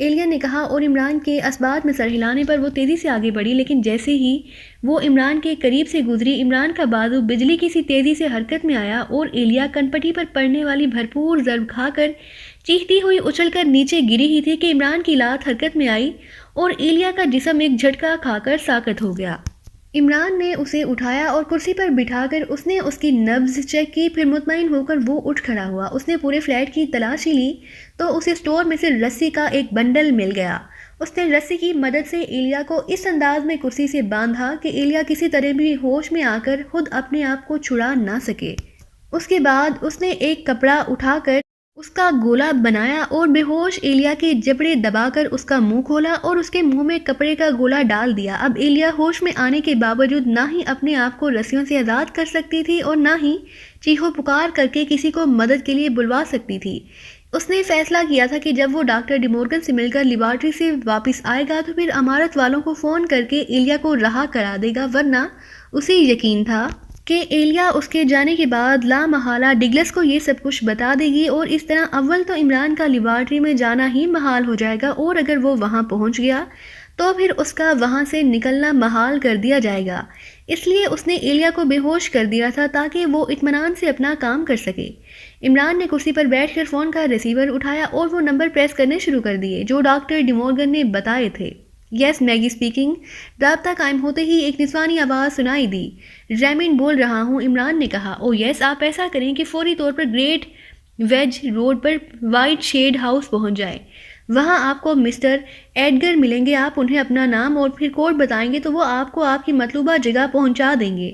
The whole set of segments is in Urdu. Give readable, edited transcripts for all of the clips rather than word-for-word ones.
ایلیا نے کہا اور عمران کے اسبات میں سر ہلانے پر وہ تیزی سے آگے بڑھی، لیکن جیسے ہی وہ عمران کے قریب سے گزری، عمران کا بازو بجلی کی سی تیزی سے حرکت میں آیا اور ایلیا کنپٹی پر پڑنے والی بھرپور ضرب کھا کر چیختی ہوئی اچھل کر نیچے گری ہی تھی کہ عمران کی لات حرکت میں آئی اور ایلیا کا جسم ایک جھٹکا کھا کر ساکت ہو گیا۔ عمران نے اسے اٹھایا اور کرسی پر بٹھا کر اس نے اس کی نبض چیک کی، پھر مطمئن ہو کر وہ اٹھ کھڑا ہوا۔ اس نے پورے فلیٹ کی تلاشی لی تو اسے اسٹور میں سے رسی کا ایک بنڈل مل گیا۔ اس نے رسی کی مدد سے ایلیا کو اس انداز میں کرسی سے باندھا کہ ایلیا کسی طرح بھی ہوش میں آ کر خود اپنے آپ کو چھڑا نہ سکے۔ اس کے بعد اس نے ایک کپڑا اٹھا کر اس کا گولا بنایا اور بے ہوش ایلیا کے جبڑے دبا کر اس کا منہ کھولا اور اس کے منہ میں کپڑے کا گولا ڈال دیا۔ اب ایلیا ہوش میں آنے کے باوجود نہ ہی اپنے آپ کو رسیوں سے آزاد کر سکتی تھی اور نہ ہی چیخو پکار کر کے کسی کو مدد کے لیے بلوا سکتی تھی۔ اس نے فیصلہ کیا تھا کہ جب وہ ڈاکٹر ڈی مورگن سے مل کر لیبارٹری سے واپس آئے گا تو پھر عمارت والوں کو فون کر کے ایلیا کو رہا کرا دے گا، ورنہ اسے یقین تھا کہ ایلیا اس کے جانے کے بعد لا محالہ ڈگلس کو یہ سب کچھ بتا دے گی اور اس طرح اول تو عمران کا لیبارٹری میں جانا ہی محال ہو جائے گا اور اگر وہ وہاں پہنچ گیا تو پھر اس کا وہاں سے نکلنا محال کر دیا جائے گا۔ اس لیے اس نے ایلیا کو بے ہوش کر دیا تھا تاکہ وہ اطمینان سے اپنا کام کر سکے۔ عمران نے کرسی پر بیٹھ کر فون کا ریسیور اٹھایا اور وہ نمبر پریس کرنے شروع کر دیے جو ڈاکٹر ڈی مورگن نے بتائے تھے۔ یس میگی اسپیکنگ۔ رابطہ قائم ہوتے ہی ایک نسوانی آواز سنائی دی۔ ریمنڈ بول رہا ہوں، عمران نے کہا۔ او یس، آپ ایسا کریں کہ فوری طور پر گریٹ ویج روڈ پر وائٹ شیڈ ہاؤس پہنچ جائیں۔ وہاں آپ کو مسٹر ایڈگر ملیں گے، آپ انہیں اپنا نام اور پھر کوڈ بتائیں گے تو وہ آپ کو آپ کی مطلوبہ جگہ پہنچا دیں گے۔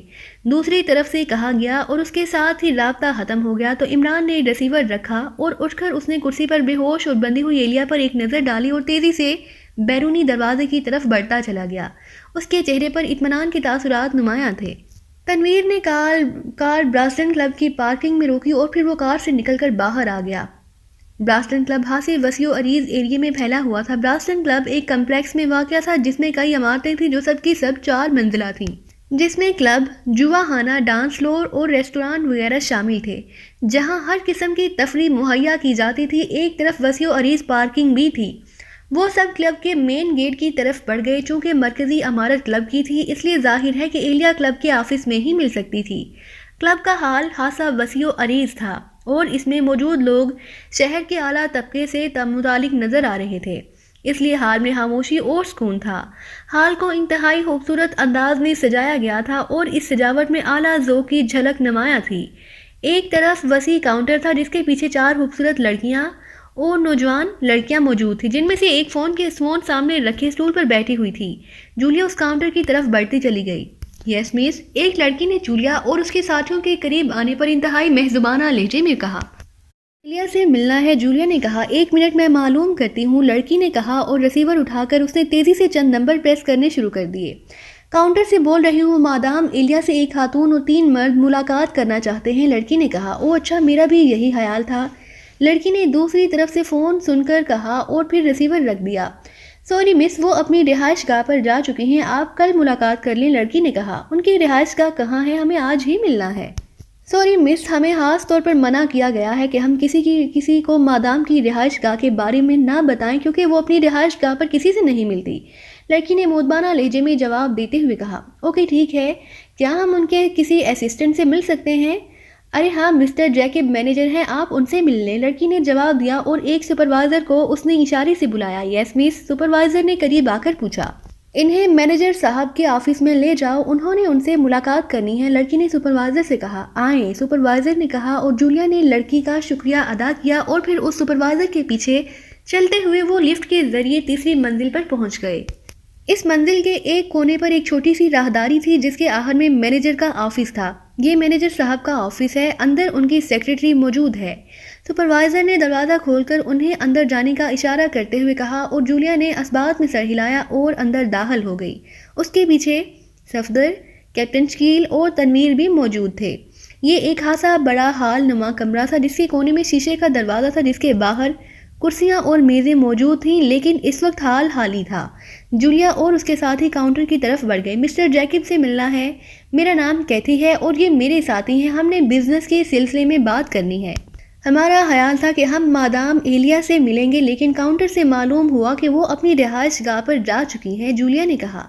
دوسری طرف سے کہا گیا اور اس کے ساتھ ہی رابطہ ختم ہو گیا تو عمران نے ریسیور رکھا اور اٹھ کر اس نے کرسی پر بے ہوش اور بندھی ہوئی ایلیا پر ایک نظر ڈالی اور تیزی سے بیرونی دروازے کی طرف بڑھتا چلا گیا۔ اس کے چہرے پر اطمینان کے تاثرات نمایاں تھے۔ تنویر نے کار براسٹن کلب کی پارکنگ میں روکی اور پھر وہ کار سے نکل کر باہر آ گیا۔ براسٹن کلب ہاں وسیع و عریض ایریے میں پھیلا ہوا تھا۔ براسٹن کلب ایک کمپلیکس میں واقع تھا جس میں کئی عمارتیں تھیں جو سب کی سب 4 منزلہ تھیں، جس میں کلب، جوا خانہ، ڈانس فلور اور ریسٹوران وغیرہ شامل تھے جہاں ہر قسم کی تفریح مہیا کی جاتی تھی۔ ایک طرف وسیع و عریض پارکنگ بھی تھی۔ وہ سب کلب کے مین گیٹ کی طرف بڑھ گئے۔ چونکہ مرکزی عمارت کلب کی تھی اس لیے ظاہر ہے کہ ایلیا کلب کے آفس میں ہی مل سکتی تھی۔ کلب کا حال خاصا وسیع و عریض تھا اور اس میں موجود لوگ شہر کے اعلیٰ طبقے سے متعلق نظر آ رہے تھے، اس لیے حال میں خاموشی اور سکون تھا۔ حال کو انتہائی خوبصورت انداز میں سجایا گیا تھا اور اس سجاوٹ میں اعلیٰ ذوق کی جھلک نمایاں تھی۔ ایک طرف وسیع کاؤنٹر تھا جس کے پیچھے 4 خوبصورت لڑکیاں اور نوجوان لڑکیاں موجود تھیں، جن میں سے ایک فون سامنے رکھے اسٹول پر بیٹھی ہوئی تھی۔ جولیا اس کاؤنٹر کی طرف بڑھتی چلی گئی۔ یس مس، ایک لڑکی نے جولیا اور اس کے ساتھیوں کے قریب آنے پر انتہائی محضبانہ لہجے میں کہا۔ ایلیا سے ملنا ہے، جولیا نے کہا۔ 1 منٹ میں معلوم کرتی ہوں، لڑکی نے کہا اور ریسیور اٹھا کر اس نے تیزی سے چند نمبر پریس کرنے شروع کر دیے۔ کاؤنٹر سے بول رہی ہوں مادام، ایلیا سے ایک خاتون اور 3 مرد ملاقات کرنا چاہتے ہیں، لڑکی نے کہا۔ او اچھا، میرا بھی یہی خیال تھا، لڑکی نے دوسری طرف سے فون سن کر کہا اور پھر ریسیور رکھ دیا۔ سوری مس، وہ اپنی رہائش گاہ پر جا چکی ہیں، آپ کل ملاقات کر لیں، لڑکی نے کہا۔ ان کی رہائش گاہ کہاں ہے؟ ہمیں آج ہی ملنا ہے۔ سوری مس، ہمیں خاص طور پر منع کیا گیا ہے کہ ہم کسی کو مادام کی رہائش گاہ کے بارے میں نہ بتائیں کیونکہ وہ اپنی رہائش گاہ پر کسی سے نہیں ملتی، لڑکی نے مؤدبانہ لہجے میں جواب دیتے ہوئے کہا۔ اوکے ٹھیک ہے، کیا ہم ان کے کسی اسسٹنٹ سے مل سکتے ہیں؟ ارے ہاں، مسٹر جیکب مینیجر ہیں، آپ ان سے مل لیں، لڑکی نے جواب دیا اور ایک سپروائزر کو اس نے اشارے سے بلایا۔ یس مس، سپروائزر نے قریب آ کر پوچھا۔ انہیں مینیجر صاحب کے آفس میں لے جاؤ، انہوں نے ان سے ملاقات کرنی ہے، لڑکی نے سپروائزر سے کہا۔ آئیں، سپروائزر نے کہا اور جولیا نے لڑکی کا شکریہ ادا کیا اور پھر اس سپروائزر کے پیچھے چلتے ہوئے وہ لفٹ کے ذریعے تیسری منزل پر پہنچ گئے۔ اس منزل کے ایک کونے پر ایک چھوٹی سی راہداری تھی جس کے آخر میں مینیجر کا آفس تھا۔ یہ مینیجر صاحب کا آفس ہے، اندر ان کی سیکریٹری موجود ہے، سپروائزر نے دروازہ کھول کر انہیں اندر جانے کا اشارہ کرتے ہوئے کہا اور جولیا نے اسبات میں سر ہلایا اور اندر داخل ہو گئی۔ اس کے پیچھے صفدر، کیپٹن شکیل اور تنویر بھی موجود تھے۔ یہ ایک خاصا بڑا ہال نما کمرہ تھا جس کے کونے میں شیشے کا دروازہ تھا جس کے باہر کرسیاں اور میزیں موجود تھیں، لیکن اس وقت حال خالی تھا۔ جولیا اور اس کے ساتھی کاؤنٹر کی طرف بڑھ گئے۔ مسٹر جیکب سے ملنا ہے، میرا نام کیتھی ہے اور یہ میرے ساتھی ہیں، ہم نے بزنس کے سلسلے میں بات کرنی ہے۔ ہمارا خیال تھا کہ ہم مادام ایلیا سے ملیں گے، لیکن کاؤنٹر سے معلوم ہوا کہ وہ اپنی رہائش گاہ پر جا چکی ہیں، جولیا نے کہا۔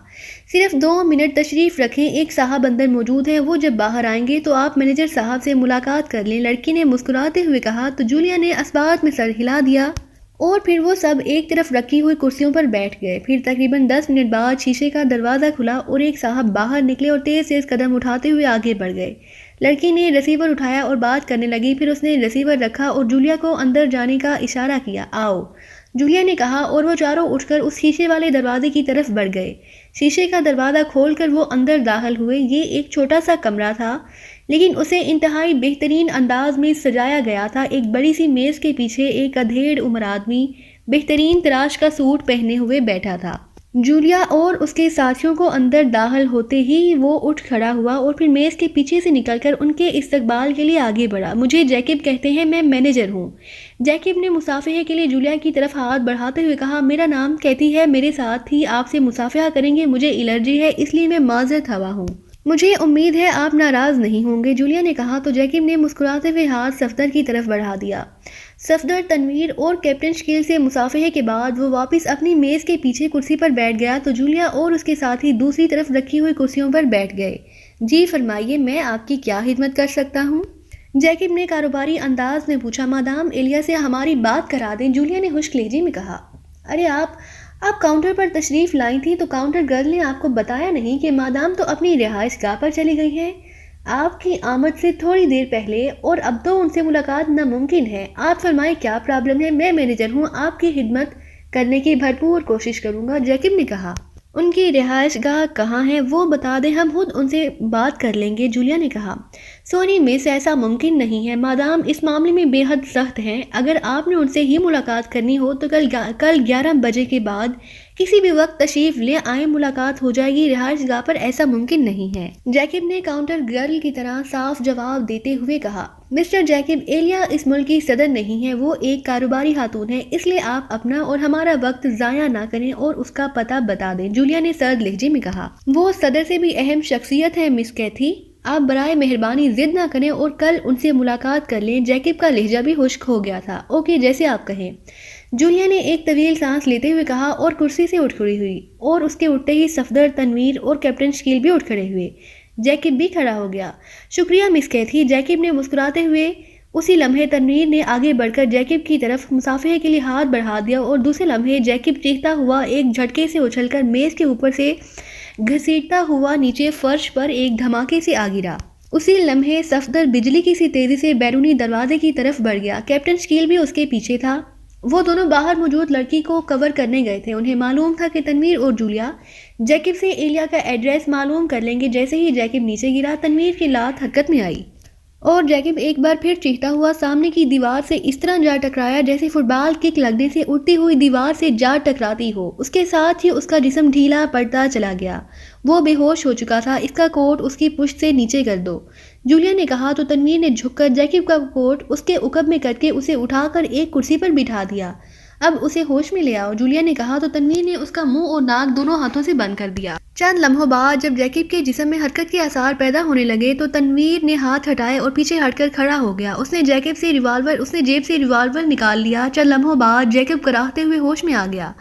صرف 2 منٹ تشریف رکھیں، ایک صاحب اندر موجود ہیں، وہ جب باہر آئیں گے تو آپ مینیجر صاحب سے ملاقات کر لیں، لڑکی نے مسکراتے ہوئے کہا۔ تو جولیا نے اسبات میں سر ہلا دیا اور پھر وہ سب ایک طرف رکھی ہوئی کرسیوں پر بیٹھ گئے۔ پھر تقریباً 10 منٹ بعد شیشے کا دروازہ کھلا اور ایک صاحب باہر نکلے اور تیز تیز قدم اٹھاتے ہوئے آگے بڑھ گئے۔ لڑکی نے ریسیور اٹھایا اور بات کرنے لگی، پھر اس نے ریسیور رکھا اور جولیا کو اندر جانے کا اشارہ کیا۔ آؤ، جولیا نے کہا، اور وہ چاروں اٹھ کر اس شیشے والے دروازے کی طرف بڑھ گئے۔ شیشے کا دروازہ کھول کر وہ اندر داخل ہوئے۔ یہ ایک چھوٹا سا کمرہ تھا، لیکن اسے انتہائی بہترین انداز میں سجایا گیا تھا۔ ایک بڑی سی میز کے پیچھے ایک ادھیڑ عمر آدمی بہترین تراش کا سوٹ پہنے ہوئے بیٹھا تھا۔ جولیا اور اس کے ساتھیوں کو اندر داخل ہوتے ہی وہ اٹھ کھڑا ہوا اور پھر میز کے پیچھے سے نکل کر ان کے استقبال کے لیے آگے بڑھا۔ مجھے جیکب کہتے ہیں، میں مینیجر ہوں۔ جیکب نے مصافحے کے لیے جولیا کی طرف ہاتھ بڑھاتے ہوئے کہا۔ میرا نام کیتھی ہے، میرے ساتھ ہی آپ سے مصافحہ کریں گے، مجھے الرجی ہے، اس لیے میں معذرت خواہ ہوں۔ مجھے امید ہے آپ ناراض نہیں ہوں گے، جولیا نے کہا۔ تو جیکب نے مسکراتے ہوئے ہاتھ صفدر کی طرف بڑھا دیا۔ صفدر، تنویر اور کیپٹن شکیل سے مصافحے کے بعد وہ واپس اپنی میز کے پیچھے کرسی پر بیٹھ گیا تو جولیا اور اس کے ساتھی دوسری طرف رکھی ہوئی کرسیوں پر بیٹھ گئے۔ جی فرمائیے، میں آپ کی کیا خدمت کر سکتا ہوں؟ جیکب نے کاروباری انداز میں پوچھا۔ مادام ایلیا سے ہماری بات کرا دیں، جولیا نے خشک لہجے میں کہا۔ ارے آپ کاؤنٹر پر تشریف لائی تھی تو کاؤنٹر گرل نے آپ کو بتایا نہیں کہ مادام تو اپنی رہائش گاہ پر چلی گئی ہیں آپ کی آمد سے تھوڑی دیر پہلے، اور اب تو ان سے ملاقات ناممکن ہے۔ آپ فرمائیں کیا پرابلم ہے؟ میں مینیجر ہوں، آپ کی خدمت کرنے کی بھرپور کوشش کروں گا، جیکب نے کہا۔ ان کی رہائش گاہ کہاں ہے وہ بتا دیں، ہم خود ان سے بات کر لیں گے، جولیا نے کہا۔ سوری مس، ایسا ممکن نہیں ہے، مادام اس معاملے میں بے حد سخت ہیں۔ اگر آپ نے ان سے ہی ملاقات کرنی ہو تو کل 11 بجے کے بعد کسی بھی وقت تشریف لے آئیں، ملاقات ہو جائے گی، رہائش گاہ پر ایسا ممکن نہیں ہے، جیکب نے کاؤنٹر گرل کی طرح صاف جواب دیتے ہوئے کہا۔ مسٹر جیکب، ایلیا اس ملک کی صدر نہیں ہے، وہ ایک کاروباری خاتون ہے، اس لیے آپ اپنا اور ہمارا وقت ضائع نہ کریں اور اس کا پتہ بتا دیں، جولیا نے سرد لہجے میں کہا۔ وہ صدر سے بھی اہم شخصیت ہے مس کیتھی، آپ برائے مہربانی ضد نہ کریں اور کل ان سے ملاقات کر لیں۔ جیکب کا لہجہ بھی خشک ہو گیا تھا۔ اوکے، جیسے آپ کہیں، جولیا نے ایک طویل سانس لیتے ہوئے کہا اور کرسی سے اٹھ کھڑی ہوئی، اور اس کے اٹھتے ہی صفدر، تنویر اور کیپٹن شکیل بھی اٹھ کھڑے ہوئے۔ جیکب بھی کھڑا ہو گیا۔ شکریہ مس کیتھی، جیکب نے مسکراتے ہوئے۔ اسی لمحے تنویر نے آگے بڑھ کر جیکب کی طرف مصافحے کے لیے ہاتھ بڑھا دیا اور دوسرے لمحے جیکب چیختا ہوا ایک جھٹکے سے اچھل کر میز کے اوپر سے گھسیٹتا ہوا نیچے فرش پر ایک دھماکے سے آ گرا۔ اسی لمحے صفدر بجلی کی سی تیزی سے بیرونی دروازے کی طرف بڑھ گیا۔ کیپٹن شکیل بھی اس کے پیچھے تھا۔ وہ دونوں باہر موجود لڑکی کو کور کرنے گئے تھے۔ انہیں معلوم تھا کہ تنویر اور جولیا جیکب سے ایلیا کا ایڈریس معلوم کر لیں گے۔ جیسے ہی جیکب نیچے گرا، تنویر کی لات حرکت میں آئی اور جیکب ایک بار پھر چیختا ہوا سامنے کی دیوار سے اس طرح جا ٹکرایا جیسے فٹ بال کک لگنے سے اٹھتی ہوئی دیوار سے جا ٹکراتی ہو۔ اس کے ساتھ ہی اس کا جسم ڈھیلا پڑتا چلا گیا۔ وہ بے ہوش ہو چکا تھا۔ اس کا کوٹ اس کی پشت سے نیچے کر دو، جولیا نے کہا تو تنویر نے جھک کر جیکب کا کوٹ اس کے عقب میں کر کے اسے اٹھا کر ایک کرسی پر بٹھا دیا۔ اب اسے ہوش میں لے آؤ، جولیا نے کہا تو تنویر نے اس کا منہ اور ناک دونوں ہاتھوں سے بند کر دیا۔ چند لمحوں بعد جب جیکب کے جسم میں حرکت کے آثار پیدا ہونے لگے تو تنویر نے ہاتھ ہٹائے اور پیچھے ہٹ کر کھڑا ہو گیا۔ اس نے جیب سے ریوالور نکال لیا۔ چند لمحوں بعد جیکب کراہتے ہوئے ہوش میں آ گیا۔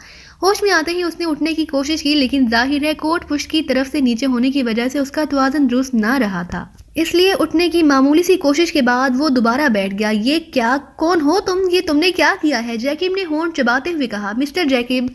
ہوش میں آتے ہی اس نے اٹھنے کی کوشش کی، لیکن ظاہر ہے کوٹ پشت کی طرف سے نیچے ہونے کی وجہ سے اس کا توازن درست نہ رہا تھا، اس لیے اٹھنے کی معمولی سی کوشش کے بعد وہ دوبارہ بیٹھ گیا۔ یہ کیا، کون ہو تم؟ یہ تم نے کیا کیا ہے؟ جیکب نے ہونٹ چباتے ہوئے کہا۔ مسٹر جیکب،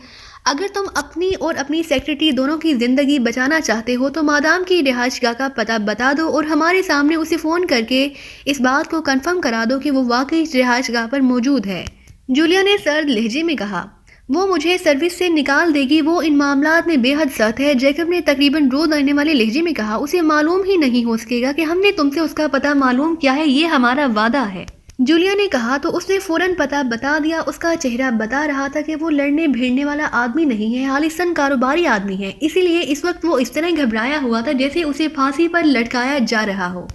اگر تم اپنی اور اپنی سیکرٹری دونوں کی زندگی بچانا چاہتے ہو تو مادام کی رہائش گاہ کا پتہ بتا دو اور ہمارے سامنے اسے فون کر کے اس بات کو کنفرم کرا دو کہ وہ واقعی رہائش گاہ پر موجود ہے، جولیا نے سرد لہجے میں کہا۔ وہ مجھے سروس سے نکال دے گی، وہ ان معاملات میں بے حد سخت ہے، جیکب نے تقریباً رو دینے والے لہجے میں کہا۔ اسے معلوم ہی نہیں ہو سکے گا کہ ہم نے تم سے اس کا پتہ معلوم کیا ہے، یہ ہمارا وعدہ ہے، جولیا نے کہا تو اس نے فوراً پتہ بتا دیا۔ اس کا چہرہ بتا رہا تھا کہ وہ لڑنے بھیڑنے والا آدمی نہیں ہے، خالصاً کاروباری آدمی ہے، اسی لیے اس وقت وہ اس طرح گھبرایا ہوا تھا جیسے اسے پھانسی پر لٹکایا جا رہا ہو۔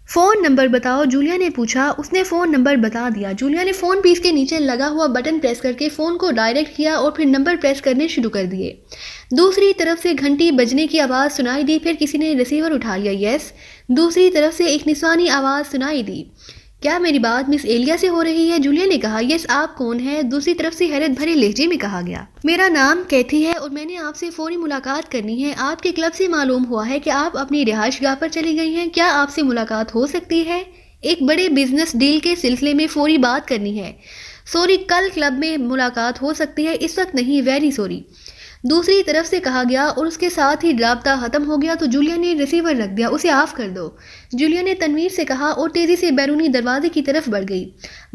فون نمبر بتاؤ، جولیا نے پوچھا۔ اس نے فون نمبر بتا دیا۔ جولیا نے فون پیس کے نیچے لگا ہوا بٹن پریس کر کے فون کو ڈائریکٹ کیا اور پھر نمبر پریس کرنے شروع کر دیے۔ دوسری طرف سے گھنٹی بجنے کی آواز سنائی دی، پھر کسی نے ریسیور اٹھا لیا۔ یس، دوسری طرف سے ایک نسوانی آواز سنائی دی۔ کیا میری بات مس ایلیا سے ہو رہی ہے؟ جولیا نے کہا۔ یس، آپ کون ہیں؟ دوسری طرف سے حیرت بھرے لہجے میں کہا گیا۔ میرا نام کیتھی ہے اور میں نے آپ سے فوری ملاقات کرنی ہے۔ آپ کے کلب سے معلوم ہوا ہے کہ آپ اپنی رہائش گاہ پر چلی گئی ہیں۔ کیا آپ سے ملاقات ہو سکتی ہے؟ ایک بڑے بزنس ڈیل کے سلسلے میں فوری بات کرنی ہے۔ سوری، کل کلب میں ملاقات ہو سکتی ہے، اس وقت نہیں، ویری سوری، دوسری طرف سے کہا گیا اور اس کے ساتھ ہی رابطہ ختم ہو گیا تو جولیا نے ریسیور رکھ دیا۔ اسے آف کر دو، جولیا نے تنویر سے کہا اور تیزی سے بیرونی دروازے کی طرف بڑھ گئی۔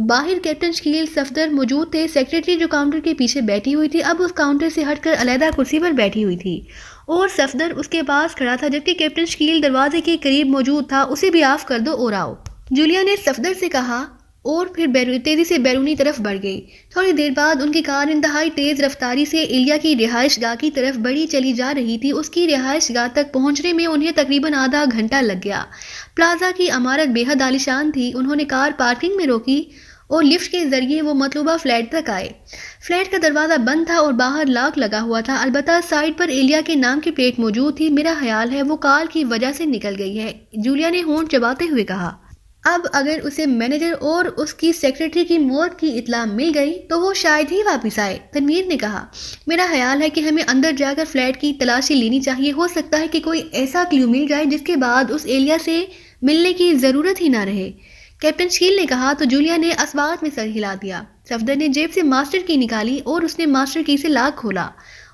باہر کیپٹن شکیل صفدر موجود تھے۔ سیکرٹری جو کاؤنٹر کے پیچھے بیٹھی ہوئی تھی اب اس کاؤنٹر سے ہٹ کر علیحدہ کرسی پر بیٹھی ہوئی تھی اور صفدر اس کے پاس کھڑا تھا، جبکہ کیپٹن شکیل دروازے کے قریب موجود تھا۔ اسے بھی آف کر دو اور آؤ، جولیا نے صفدر سے کہا اور پھر تیزی سے بیرونی طرف بڑھ گئی۔ تھوڑی دیر بعد ان کی کار انتہائی تیز رفتاری سے ایلیا کی رہائش گاہ کی طرف بڑھی چلی جا رہی تھی۔ اس کی رہائش گاہ تک پہنچنے میں انہیں تقریباً آدھا گھنٹہ لگ گیا۔ پلازا کی عمارت بے حد عالیشان تھی۔ انہوں نے کار پارکنگ میں روکی اور لفٹ کے ذریعے وہ مطلوبہ فلیٹ تک آئے۔ فلیٹ کا دروازہ بند تھا اور باہر لاک لگا ہوا تھا، البتہ سائڈ پر ایلیا کے نام کی پلیٹ موجود تھی۔ میرا خیال ہے وہ کال کی وجہ سے نکل گئی ہے، جولیا نے ہونٹ چباتے ہوئے کہا۔ اب اگر اسے مینیجر اور اس کی سیکرٹری کی موت کی اطلاع مل گئی تو وہ شاید ہی واپس آئے، تنویر نے کہا۔ میرا خیال ہے کہ ہمیں اندر جا کر فلیٹ کی تلاشی لینی چاہیے، ہو سکتا ہے کہ کوئی ایسا کلیو مل جائے جس کے بعد اس ایلیا سے ملنے کی ضرورت ہی نہ رہے، کیپٹن شکیل نے کہا تو جولیا نے اسبات میں سر ہلا دیا۔ صفدر نے جیب سے ماسٹر کی نکالی اور اس نے ماسٹر کی سے لاک کھولا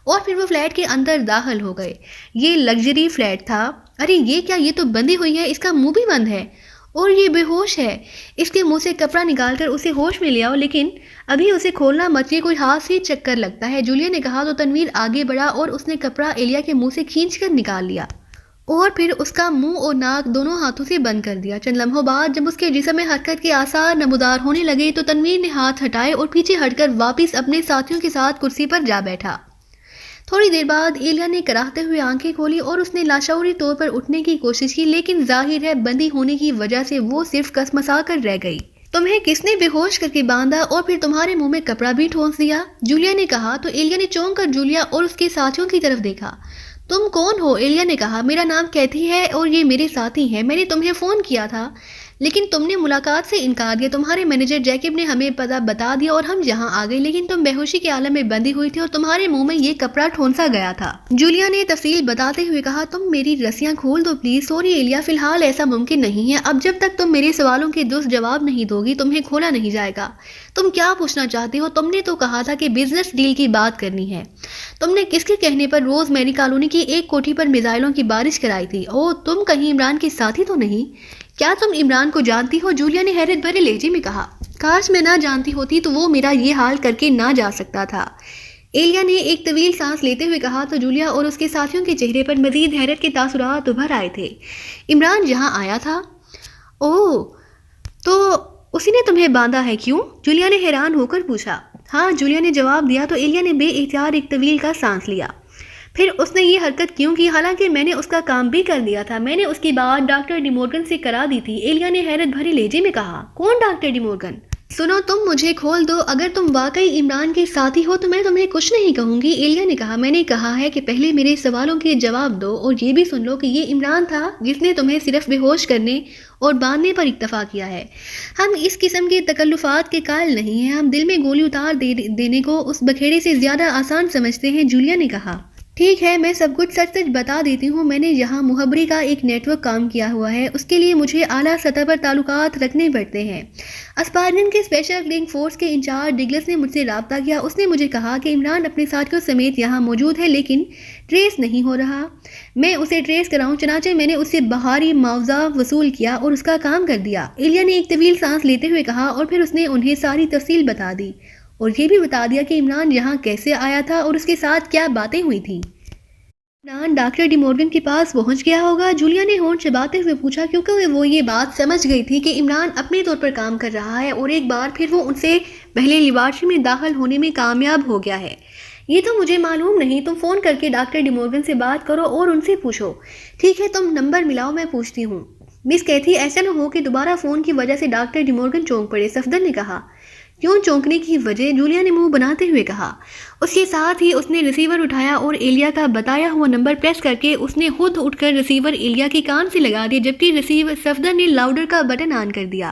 اور پھر وہ فلیٹ کے اندر داخل ہو گئے۔ یہ لگژری فلیٹ تھا۔ ارے یہ کیا، یہ تو بندی ہوئی ہے، اس کا منہ بھی بند ہے اور یہ بے ہوش ہے۔ اس کے منہ سے کپڑا نکال کر اسے ہوش میں لے آؤ، لیکن ابھی اسے کھولنا مت، یہ کوئی ہاتھ سے چکر لگتا ہے، جولیا نے کہا تو تنویر آگے بڑھا اور اس نے کپڑا ایلیا کے منہ سے کھینچ کر نکال لیا اور پھر اس کا منہ اور ناک دونوں ہاتھوں سے بند کر دیا۔ چند لمحوں بعد جب اس کے جسم میں حرکت کے آثار نمودار ہونے لگے تو تنویر نے ہاتھ ہٹائے اور پیچھے ہٹ کر واپس اپنے ساتھیوں کے ساتھ کرسی پر جا بیٹھا۔ تھوڑی دیر بعد ایلیا نے کراہتے ہوئے آنکھیں کھولی اور اس نے لاشعوری طور پر اٹھنے کی کوشش کی، لیکن ظاہر ہے بندی ہونے کی وجہ سے وہ صرف کسمسا کر رہ گئی۔ تمہیں کس نے بے ہوش کر کے باندھا اور پھر تمہارے منہ میں کپڑا بھی ٹھونس دیا؟ جولیا نے کہا تو ایلیا نے چونک کر جولیا اور اس کے ساتھیوں کی طرف دیکھا۔ تم کون ہو؟ ایلیا نے کہا۔ میرا نام کیتھی ہے اور یہ میرے ساتھی ہیں۔ میں نے تمہیں فون کیا تھا لیکن تم نے ملاقات سے انکار دیا۔ تمہارے مینیجر جیکب نے ہمیں پتہ بتا دیا اور ہم یہاں آ گئے، لیکن تم بے ہوشی کے عالم میں بندی ہوئی تھی اور تمہارے منہ میں یہ کپڑا ٹھونسا گیا تھا۔ جولیا نے تفصیل بتاتے ہوئے کہا تم میری رسیاں کھول دو پلیز۔ سوری ایلیا، فی الحال ایسا ممکن نہیں ہے۔ اب جب تک تم میرے سوالوں کے درست جواب نہیں دو گی تمہیں کھولا نہیں جائے گا۔ تم کیا پوچھنا چاہتے ہو؟ تم نے تو کہا تھا کہ بزنس ڈیل کی بات کرنی ہے۔ تم نے کس کے کہنے پر روز میری کالونی کی ایک کوٹھی پر میزائلوں کی بارش کرائی تھی؟ او، تم کہیں عمران کے ساتھی تو نہیں؟ کیا تم عمران کو جانتی ہو؟ جولیا نے حیرت بھرے لہجے میں کہا۔ کاش میں نہ جانتی ہوتی تو وہ میرا یہ حال کر کے نہ جا سکتا تھا، ایلیا نے ایک طویل سانس لیتے ہوئے کہا تو جولیا اور اس کے ساتھیوں کے چہرے پر مزید حیرت کے تاثرات ابھر آئے تھے۔ عمران یہاں آیا تھا؟ اوہ، تو اسی نے تمہیں باندھا ہے؟ کیوں؟ جولیا نے حیران ہو کر پوچھا۔ ہاں، جولیا نے جواب دیا تو ایلیا نے بے اختیار ایک طویل کا سانس لیا۔ پھر اس نے یہ حرکت کیوں کی؟ حالانکہ میں نے اس کا کام بھی کر دیا تھا، میں نے اس کی بات ڈاکٹر ڈی مورگن سے کرا دی تھی، ایلیا نے حیرت بھرے لہجے میں کہا۔ کون ڈاکٹر ڈی مورگن؟ سنو، تم مجھے کھول دو، اگر تم واقعی عمران کے ساتھی ہو تو میں تمہیں کچھ نہیں کہوں گی، ایلیا نے کہا۔ میں نے کہا ہے کہ پہلے میرے سوالوں کے جواب دو اور یہ بھی سن لو کہ یہ عمران تھا جس نے تمہیں صرف بے ہوش کرنے اور باندھنے پر اکتفا کیا ہے۔ ہم اس قسم کے تکلفات کے قائل نہیں ہیں، ہم دل میں گولی اتار دینے کو اس بکھیڑے سے زیادہ آسان سمجھتے ہیں، جولیا نے کہا۔ ٹھیک ہے، میں سب کچھ سچ سچ بتا دیتی ہوں، میں نے یہاں مخبری کا ایک نیٹ ورک کام کیا ہوا ہے، اس کے لیے مجھے اعلیٰ سطح پر تعلقات رکھنے پڑتے ہیں۔ اسپارگن کے اسپیشل لنک فورس کے انچارج ڈگلس نے مجھ سے رابطہ کیا، اس نے مجھے کہا کہ عمران اپنے ساتھیوں سمیت یہاں موجود ہے لیکن ٹریس نہیں ہو رہا، میں اسے ٹریس کراؤں، چنانچہ میں نے اس سے بہاری معاوضہ وصول کیا اور اس کا کام کر دیا، ایلیا نے ایک طویل سانس لیتے ہوئے کہا، اور پھر اس نے انہیں ساری تفصیل بتا دی اور یہ بھی بتا دیا کہ عمران یہاں کیسے آیا تھا اور اس کے ساتھ کیا باتیں ہوئی تھیں۔ عمران ڈاکٹر ڈی مورگن کے پاس پہنچ گیا ہوگا، جولیا نے ہونٹ چباتے ہوئے پوچھا، کیونکہ وہ یہ بات سمجھ گئی تھی کہ عمران اپنے طور پر کام کر رہا ہے اور ایک بار پھر وہ ان سے پہلے لیبارٹری میں داخل ہونے میں کامیاب ہو گیا ہے۔ یہ تو مجھے معلوم نہیں، تم فون کر کے ڈاکٹر ڈی مورگن سے بات کرو اور ان سے پوچھو۔ ٹھیک ہے، تم نمبر ملاؤ، میں پوچھتی ہوں۔ مس کیتھی، ایسا نہ ہو کہ دوبارہ فون کی وجہ سے ڈاکٹر ڈی مورگن چونک پڑے، صفدر نے کہا۔ کیوں چونکنے کی وجہ؟ جولیا نے منہ بناتے ہوئے کہا۔ اس کے ساتھ ہی اس نے ریسیور اٹھایا اور ایلیا کا بتایا ہوا نمبر پریس کر کے اس نے خود اٹھ کر ریسیور ایلیا کے کان سے لگا دیا، جبکہ ریسیور صفدر نے لاؤڈر کا بٹن آن کر دیا۔